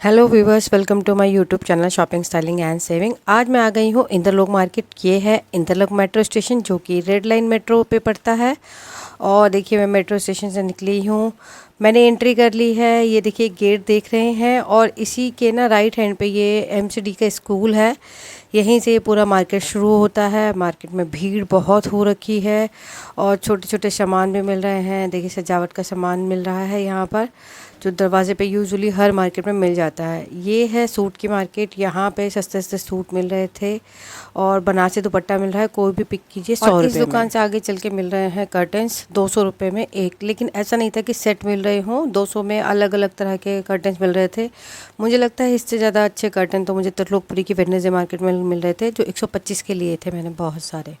Hello viewers, welcome to my YouTube channel shopping styling and saving. आज मैं आ गई हूँ इंदरलोक मार्केट। ये है इंदरलोक मेट्रो स्टेशन जो कि रेड लाइन मेट्रो पे पड़ता है। और देखिए मैं मेट्रो स्टेशन से निकली हूँ, मैंने एंट्री कर ली है। ये देखिए गेट देख रहे हैं और इसी के ना राइट हैंड पे ये एमसीडी का स्कूल है। यहीं से पूरा मार्केट शुरू होता है। मार्केट में भीड़ बहुत हो रखी है और छोटे छोटे सामान भी मिल रहे हैं। देखिए सजावट का सामान मिल रहा है यहाँ पर, जो दरवाजे पे यूजुअली हर मार्केट में मिल जाता है। ये है सूट की मार्केट। यहाँ पे सस्ते सस्ते सूट मिल रहे थे और बनारसी दुपट्टा मिल रहा है। कोई भी पिक कीजिए 100 रुपये। इस दुकान से आगे चल के मिल रहे हैं कर्टन्स 200 रुपये में एक। लेकिन ऐसा नहीं था कि सेट मिल रहे हों, 200 में अलग अलग तरह के कर्टन्स मिल रहे थे। मुझे लगता है इससे ज़्यादा अच्छे कर्टन तो मुझे त्रिलोकपुरी की वेडनेसडे मार्केट में मिल रहे थे, जो 125 के लिए थे मैंने बहुत सारे।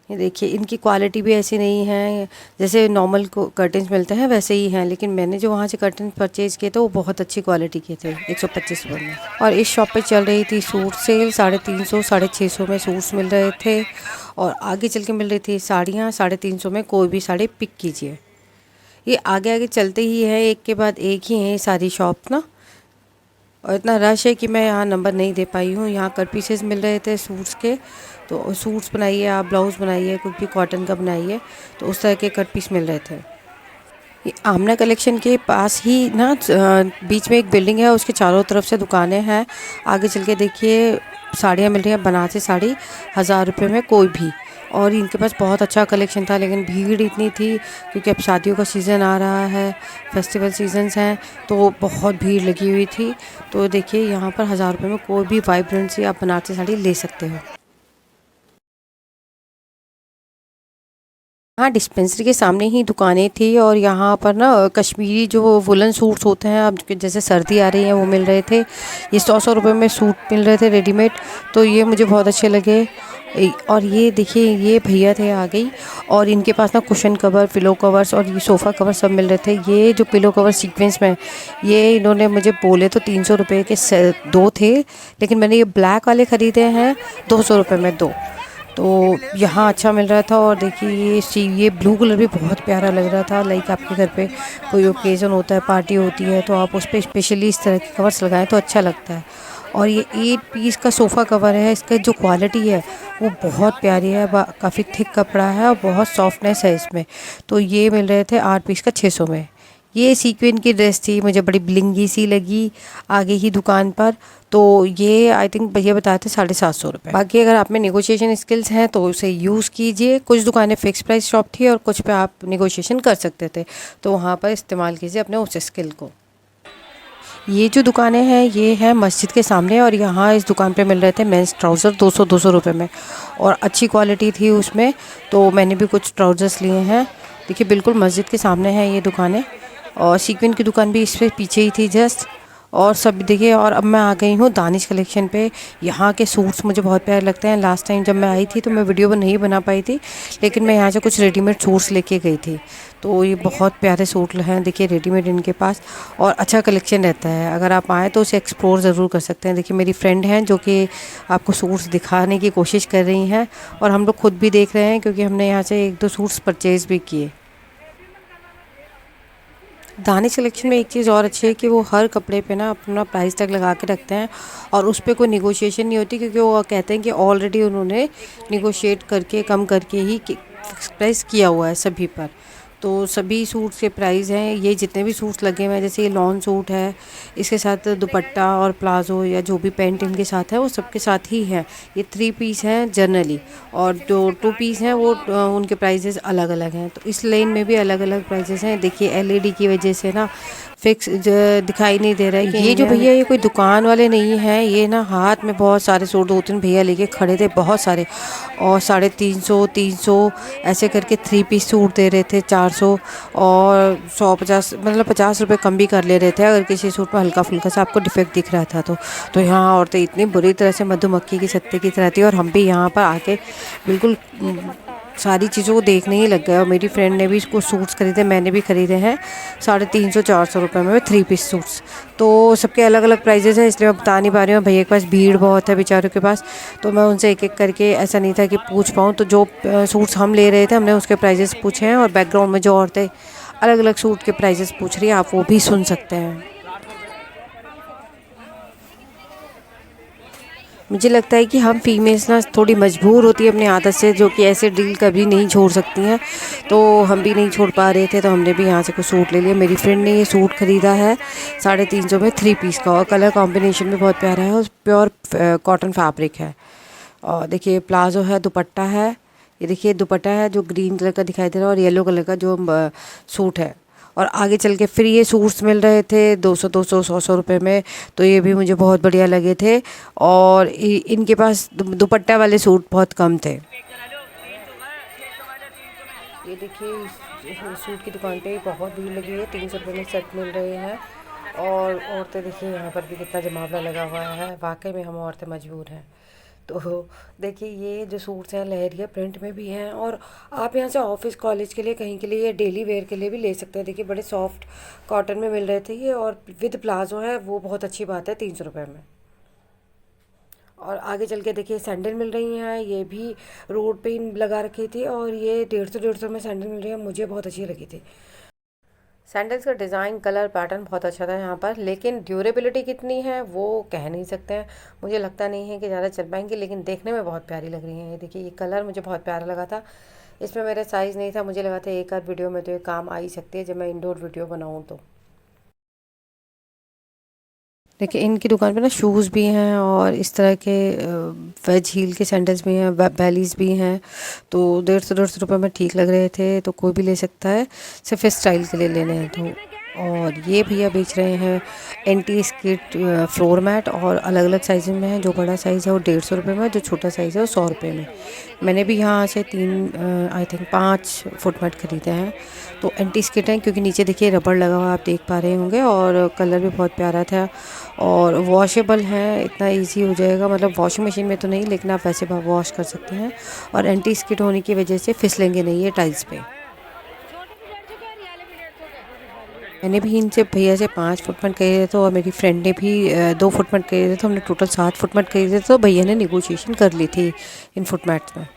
ये देखिए इनकी क्वालिटी भी ऐसी नहीं है, जैसे नॉर्मल कर्टन्स मिलते हैं वैसे ही हैं। लेकिन मैंने जो वहाँ से कर्टन परचेज़ किए थे वो बहुत अच्छी क्वालिटी के थे 125 रुपये में। और इस शॉप पे चल रही थी सूट सेल। 350 650 में सूट्स मिल रहे थे और आगे चल के मिल रही थी साड़ियाँ 350 में। कोई भी साड़ी पिक कीजिए। ये आगे आगे चलते ही है, एक के बाद एक ही है सारी शॉप ना। और इतना रश है कि मैं यहाँ नंबर नहीं दे पाई हूँ। यहाँ कट पीसेस मिल रहे थे सूट्स के, तो सूट्स बनाइए आप, ब्लाउज़ बनाइए, कुछ भी कॉटन का बनाइए, तो उस तरह के कट पीस मिल रहे थे। ये आमना कलेक्शन के पास ही ना बीच में एक बिल्डिंग है, उसके चारों तरफ से दुकानें हैं। आगे चल के देखिए साड़ियाँ मिल रही हैं, बनारसी साड़ी 1000 रुपये में कोई भी। और इनके पास बहुत अच्छा कलेक्शन था, लेकिन भीड़ इतनी थी क्योंकि अब शादियों का सीज़न आ रहा है, फेस्टिवल सीजन्स हैं, तो बहुत भीड़ लगी हुई थी। तो देखिए यहाँ पर 1000 रुपये में कोई भी वाइब्रेंट सी आप बनारसी साड़ी ले सकते हो। हाँ, डिस्पेंसरी के सामने ही दुकानें थी और यहाँ पर ना कश्मीरी जो वुलन सूट्स होते हैं, अब जैसे सर्दी आ रही है वो मिल रहे थे। ये 100 रुपये में सूट मिल रहे थे रेडीमेड, तो ये मुझे बहुत अच्छे लगे। और ये देखिए ये भैया थे आ गई, और इनके पास ना कुशन कवर, पिलो कवर्स और ये सोफ़ा कवर सब मिल रहे थे। ये जो पिलो कवर सीक्वेंस में, ये इन्होंने मुझे बोले तो 300 रुपये के 2 थे, लेकिन मैंने ये ब्लैक वाले ख़रीदे हैं 200 रुपये में 2। तो यहाँ अच्छा मिल रहा था। और देखिए ये ब्लू कलर भी बहुत प्यारा लग रहा था। लाइक आपके घर पे कोई ओकेज़न होता है, पार्टी होती है, तो आप उस पर स्पेशली इस तरह के कवर्स लगाएं तो अच्छा लगता है। और ये 8 पीस का सोफ़ा कवर है। इसका जो क्वालिटी है वो बहुत प्यारी है, काफ़ी थिक कपड़ा है और बहुत सॉफ्टनेस है इसमें। तो ये मिल रहे थे 8 पीस का 600 में। ये सीक्वेंस की ड्रेस थी, मुझे बड़ी ब्लिंगी सी लगी आगे ही दुकान पर। तो ये आई थिंक भैया बताए थे 750 रुपये। बाकी अगर आप में नेगोशिएशन स्किल्स हैं तो उसे यूज़ कीजिए। कुछ दुकानें फ़िक्स प्राइस शॉप थी और कुछ पे आप नेगोशिएशन कर सकते थे, तो वहाँ पर इस्तेमाल कीजिए अपने उस स्किल को। ये जो दुकानें हैं ये है मस्जिद के सामने, और यहाँ इस दुकान पे मिल रहे थे मेंस ट्राउज़र 200 रुपये में, और अच्छी क्वालिटी थी उसमें, तो मैंने भी कुछ ट्राउज़र्स लिए हैं। देखिए बिल्कुल मस्जिद के सामने है ये दुकानें, और सीक्वेंस की दुकान भी इससे पीछे ही थी जस्ट। और सब देखिए, और अब मैं आ गई हूँ दानिश कलेक्शन पे। यहाँ के सूट्स मुझे बहुत प्यारे लगते हैं। लास्ट टाइम जब मैं आई थी तो मैं वीडियो नहीं बना पाई थी, लेकिन मैं यहाँ से कुछ रेडीमेड सूट्स लेके गई थी। तो ये बहुत प्यारे सूट हैं देखिए रेडीमेड इनके पास, और अच्छा कलेक्शन रहता है। अगर आप आएँ तो उसे एक्सप्लोर ज़रूर कर सकते हैं। देखिए मेरी फ्रेंड हैं जो कि आपको सूट्स दिखाने की कोशिश कर रही हैं, और हम लोग खुद भी देख रहे हैं क्योंकि हमने यहाँ से 1-2 सूट्स परचेज़ भी किए। दानिश कलेक्शन में एक चीज़ और अच्छी है कि वो हर कपड़े पे ना अपना प्राइस टैग लगा के रखते हैं, और उस पर कोई निगोशिएशन नहीं होती, क्योंकि वो कहते हैं कि ऑलरेडी उन्होंने निगोशिएट करके कम करके ही फिक्स प्राइस किया हुआ है सभी पर। तो सभी सूट्स के प्राइस हैं, ये जितने भी सूट्स लगे हुए हैं, जैसे ये लॉन सूट है, इसके साथ दुपट्टा और प्लाजो या जो भी पैंट इनके साथ है वो सबके साथ ही है। ये 3 पीस हैं जनरली, और जो 2 पीस हैं वो उनके प्राइजेस अलग अलग हैं। तो इस लाइन में भी अलग अलग प्राइजेस हैं। देखिए एलईडी की वजह से ना फिक्स दिखाई नहीं दे रहा है। ये जो भैया ये कोई दुकान वाले नहीं हैं, ये ना हाथ में बहुत सारे सूट 2-3 भैया लेके खड़े थे बहुत सारे, और 350 300 ऐसे करके 3 पीस सूट दे रहे थे 400 और 150, मतलब 50 रुपये कम भी कर ले रहे थे अगर किसी सूट में हल्का फुल्का सा आपको डिफेक्ट दिख रहा था तो यहाँ औरतें इतनी बुरी तरह से मधुमक्खी की छत्ते की तरह थी, और हम भी यहाँ पर आके बिल्कुल सारी चीज़ों को देखने ही लग गए। और मेरी फ्रेंड ने भी इसको सूट्स खरीदे, मैंने भी ख़रीदे हैं 350-400 रुपये में 3 पीस सूट्स। तो सबके अलग अलग प्राइजेस हैं, इसलिए मैं बता नहीं पा रही हूँ। भैया के पास भीड़ बहुत है बेचारों के पास, तो मैं उनसे एक एक करके ऐसा नहीं था कि पूछ पाऊँ। तो जो सूट्स हम ले रहे थे हमने उसके प्राइजेस पूछे हैं, और बैकग्राउंड में जो औरतें अलग अलग सूट के प्राइजेस पूछ रही है आप वो भी सुन सकते हैं। मुझे लगता है कि हम फीमेल्स ना थोड़ी मजबूर होती है अपनी आदत से, जो कि ऐसे डील कभी नहीं छोड़ सकती हैं। तो हम भी नहीं छोड़ पा रहे थे, तो हमने भी यहाँ से कुछ सूट ले लिया। मेरी फ्रेंड ने ये सूट ख़रीदा है 350 में 3 पीस का, और कलर कॉम्बिनेशन भी बहुत प्यारा है और प्योर कॉटन फैब्रिक है। और देखिए प्लाजो है, दुपट्टा है, ये देखिए दुपट्टा है जो ग्रीन कलर का दिखाई दे रहा है, और येलो कलर का जो सूट है। और आगे चल के फिर ये सूट्स मिल रहे थे 200 100 रुपए में, तो ये भी मुझे बहुत बढ़िया लगे थे। और इनके पास दुपट्टा वाले सूट बहुत कम थे। ये देखिए इस सूट की दुकान पे बहुत भीड़ लगी है, 300 रुपये में सेट मिल रहे हैं। और औरतें देखिए यहाँ पर भी कितना जमावड़ा लगा हुआ है, वाकई में हम औरतें मजबूर हैं। तो देखिए ये जो सूट्स हैं लहरिया प्रिंट में भी हैं, और आप यहाँ से ऑफिस कॉलेज के लिए कहीं के लिए या डेली वेयर के लिए भी ले सकते हैं। देखिए बड़े सॉफ्ट कॉटन में मिल रहे थे ये, और विद प्लाजो है, वो बहुत अच्छी बात है 300 रुपये में। और आगे चल के देखिए सैंडल मिल रही हैं, ये भी रोड पे लगा रखी थी, और ये 150 में सैंडल मिल रही है, मुझे बहुत अच्छी लगी थी। सैंडल्स का डिज़ाइन कलर पैटर्न बहुत अच्छा था यहाँ पर, लेकिन ड्यूरेबिलिटी कितनी है वो कह नहीं सकते हैं। मुझे लगता नहीं है कि ज़्यादा चल पाएंगे, लेकिन देखने में बहुत प्यारी लग रही हैं। ये देखिए ये कलर मुझे बहुत प्यारा लगा था। इसमें मेरा साइज़ नहीं था, मुझे लगा था एक आध वीडियो में तो ये काम आ ही सकती है जब मैं इंडोर वीडियो बनाऊँ तो। देखिए इनकी दुकान पे ना शूज़ भी हैं, और इस तरह के वेज हील के सैंडल्स भी हैं, बैलीज भी हैं। तो 150 रुपये में ठीक लग रहे थे, तो कोई भी ले सकता है, सिर्फ स्टाइल के लिए लेने हैं तो। और ये भैया बेच रहे हैं एंटी स्किट फ्लोर मैट, और अलग अलग साइज़ में है। जो बड़ा साइज़ है वो 150 रुपये में, जो छोटा साइज़ है वो 100 रुपये में। मैंने भी यहाँ से 5 फुट मैट ख़रीदे हैं। तो एंटी स्किट हैं क्योंकि नीचे देखिए रबड़ लगा हुआ आप देख पा रहे होंगे, और कलर भी बहुत प्यारा था। और वॉशेबल है, इतना इजी हो जाएगा, मतलब वॉशिंग मशीन में तो नहीं, लेकिन आप वैसे वॉश कर सकते हैं। और एंटी स्किट होने की वजह से फिसलेंगे नहीं ये टाइल्स पे। मैंने भी इनसे भैया से 5 फुटमेंट खरीदे थे, और मेरी फ्रेंड ने भी 2 फुटमेंट खरीदे थे। हमने टोटल 7 फुटमेंट खरीदे थे, तो भैया ने नेगोशिएशन कर ली थी इन फुटमेंट्स में।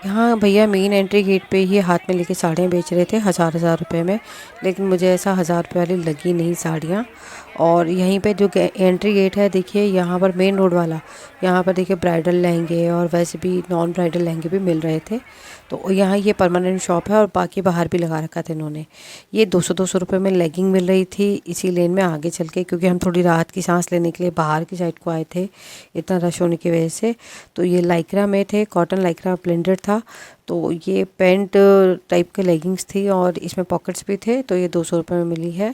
यहाँ भैया मेन एंट्री गेट पे ही हाथ में लेके साड़ियाँ बेच रहे थे 1000 रुपये में, लेकिन मुझे ऐसा 1000 रुपये वाली लगी नहीं साड़ियाँ। और यहीं पे जो एंट्री गेट है देखिए यहाँ पर मेन रोड वाला, यहाँ पर देखिए ब्राइडल लहंगे और वैसे भी नॉन ब्राइडल लहंगे भी मिल रहे थे। तो यहाँ ये परमानेंट शॉप है, और बाकी बाहर भी लगा रखा था इन्होंने। ये 200 रुपये में लेगिंग मिल रही थी इसी लेन में आगे चल के, क्योंकि हम थोड़ी राहत की सांस लेने के लिए बाहर की साइड को आए थे इतना रश होने की वजह से। तो ये लाइक्रा में थे, कॉटन लाइक्रा ब्लेंडेड था। तो ये पेंट टाइप के लेगिंग्स थी, और इसमें पॉकेट्स भी थे। तो ये 200 रुपये में मिली है,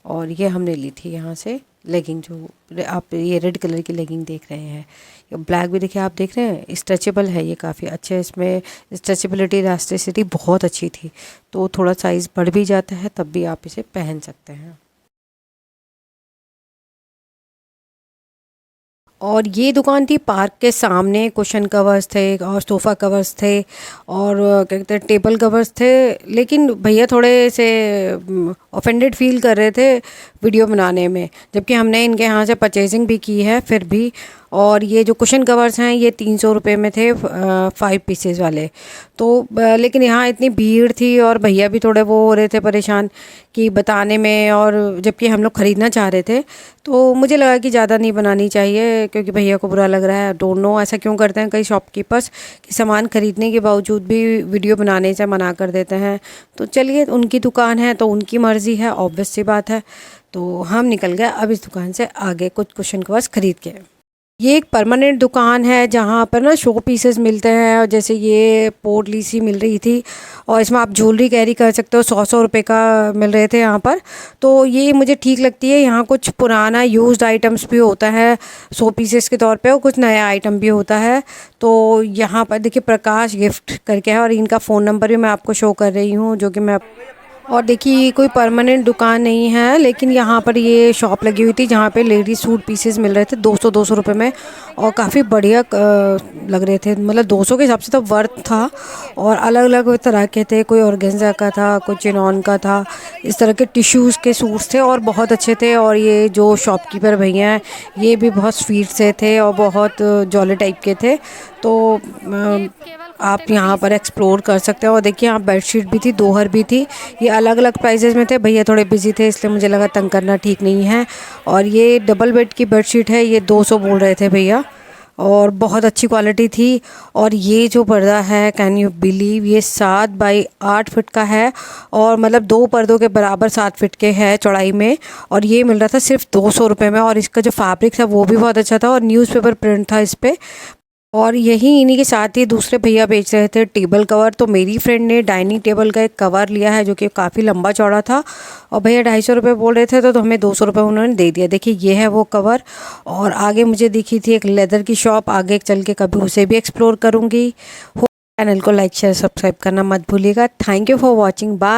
और ये हमने ली थी यहाँ से लेगिंग। जो आप ये रेड कलर की लेगिंग देख रहे हैं, ब्लैक भी देखिए आप देख रहे हैं, स्ट्रेचेबल है ये काफ़ी अच्छे। इसमें स्ट्रेचेबिलिटी इलास्टिसिटी बहुत अच्छी थी, तो थोड़ा साइज़ बढ़ भी जाता है तब भी आप इसे पहन सकते हैं। और ये दुकान थी पार्क के सामने, कुशन कवर्स थे और सोफ़ा कवर्स थे, और क्या कहते हैं टेबल कवर्स थे। लेकिन भैया थोड़े से ऑफेंडेड फील कर रहे थे वीडियो बनाने में, जबकि हमने इनके यहाँ से परचेजिंग भी की है फिर भी। और ये जो कुशन कवर्स हैं ये 300 रुपये में थे 5 पीसेस वाले। तो लेकिन यहाँ इतनी भीड़ थी, और भैया भी थोड़े वो हो रहे थे परेशान कि बताने में, और जबकि हम लोग ख़रीदना चाह रहे थे। तो मुझे लगा कि ज़्यादा नहीं बनानी चाहिए, क्योंकि भैया को बुरा लग रहा है। डोंट नो ऐसा क्यों करते हैं कई शॉपकीपर्स कि सामान ख़रीदने के बावजूद भी वीडियो बनाने से मना कर देते हैं। तो चलिए उनकी दुकान है तो उनकी मर्ज़ी है, ऑब्वियस सी बात है। तो हम निकल गए अब इस दुकान से आगे कुछ कुशन कवर्स ख़रीद के। ये एक परमानेंट दुकान है जहाँ पर ना शो पीसेस मिलते हैं, और जैसे ये पोटली सी मिल रही थी, और इसमें आप ज्वेलरी कैरी कर सकते हो। 100 रुपये का मिल रहे थे यहाँ पर। तो ये मुझे ठीक लगती है। यहाँ कुछ पुराना यूज्ड आइटम्स भी होता है शो पीसेस के तौर पे, और कुछ नया आइटम भी होता है। तो यहाँ पर देखिए प्रकाश गिफ्ट करके है, और इनका फ़ोन नंबर भी मैं आपको शो कर रही हूँ, जो कि मैं। और देखिए ये कोई परमानेंट दुकान नहीं है, लेकिन यहाँ पर ये शॉप लगी हुई थी जहाँ पे लेडीज सूट पीसेस मिल रहे थे 200 रुपये में, और काफ़ी बढ़िया लग रहे थे। मतलब 200 के हिसाब से तो वर्थ था, और अलग अलग तरह के थे, कोई ऑर्गेन्जा का था, कोई चिनॉन का था, इस तरह के टिश्यूज़ के सूट्स थे और बहुत अच्छे थे। और ये जो शॉपकीपर भैया हैं ये भी बहुत स्वीट से थे और बहुत जॉली टाइप के थे। तो आप यहाँ पर एक्सप्लोर कर सकते हो। और देखिए यहाँ बेडशीट भी थी, दोहर भी थी। ये अलग अलग प्राइजेज़ में थे। भैया थोड़े बिजी थे इसलिए मुझे लगा तंग करना ठीक नहीं है। और ये डबल बेड की बेडशीट है, ये 200 बोल रहे थे भैया, और बहुत अच्छी क्वालिटी थी। और ये जो पर्दा है, कैन यू बिलीव, ये 7 बाई 8 फीट का है, और मतलब 2 पर्दों के बराबर 7 फीट के है चौड़ाई में। और ये मिल रहा था सिर्फ 200 रुपये में। और इसका जो फैब्रिक था वो भी बहुत अच्छा था, और न्यूज़पेपर प्रिंट था इस पर। और यही इन्हीं के साथ ही दूसरे भैया बेच रहे थे टेबल कवर। तो मेरी फ्रेंड ने डाइनिंग टेबल का एक कवर लिया है जो कि काफ़ी लंबा चौड़ा था, और भैया 250 रुपये बोल रहे थे, तो हमें 200 रुपये उन्होंने दे दिया। देखिए ये है वो कवर। और आगे मुझे दिखी थी एक लेदर की शॉप, आगे चल के कभी उसे भी एक्सप्लोर करूँगी। चैनल को लाइक शेयर सब्सक्राइब करना मत भूलिएगा। Thank you for watching, bye.